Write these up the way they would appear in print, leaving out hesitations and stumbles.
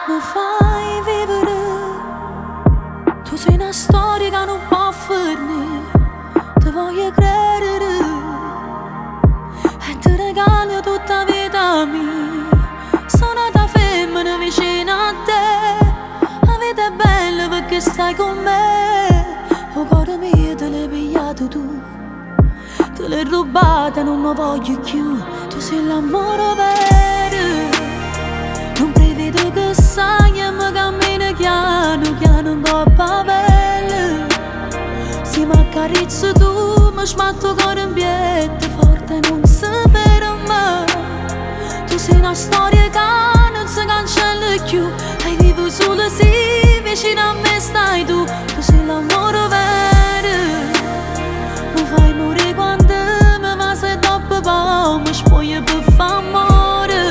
Mi fai vivere, tu sei una storia che non può finire. Ti voglio credere e ti regalo tutta la vita mia. Sono da femmina vicino a te, la vita è bella perché stai con me. O cuore mio te l'hai pigliato tu, te l'hai rubata, non mi voglio più. Tu sei l'amore vero, non prevedo che sai e mi cammina piano piano in coppa bella. Se mi accarezzi tu mi sbatto il cuore in piedi forte, non si ferma. Tu sei una storia che non si cancella più, e vivo solo se vicino a me stai tu. Tu sei l'amore vero, mi fai morire quando mi va, se dopo poi mi spoglio per fare amore.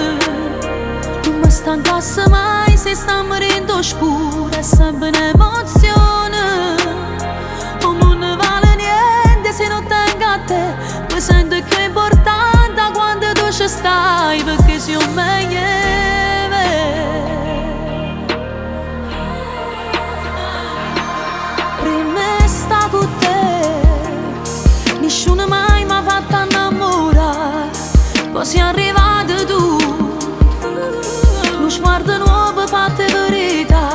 Non mi stancasse mai se sta morendo scura, è sempre un'emozione. O non ne vale niente se non tengo a te, mi sento più importante quando tu ci stai, perché sei un meglio. Prima sta con te, nessuno mai mi ha fatto innamorare, poi sei arrivato tu. Lo sguardo nuovo fatte verità,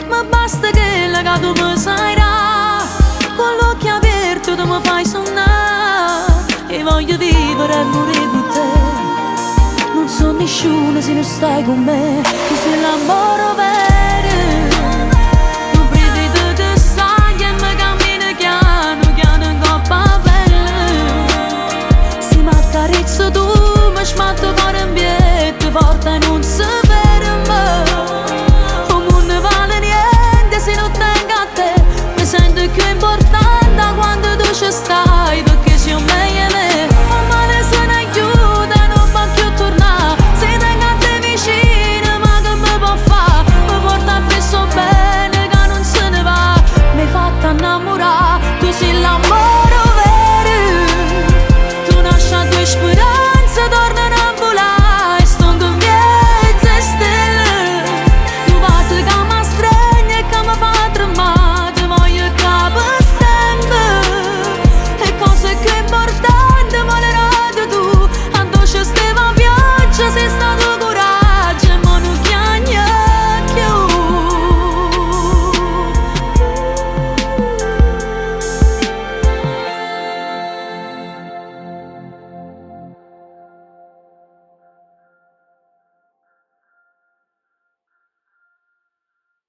ma basta che la tu mi sarai. Con l'occhio aperto tu mi fai sonnare, e voglio vivere e morire con te. Non so nessuno se non stai con me, tu sei l'amore vero. Non prevedo che sai e mi cammina piano piano in coppa bella. Se mi accarezzi tu mi sbatto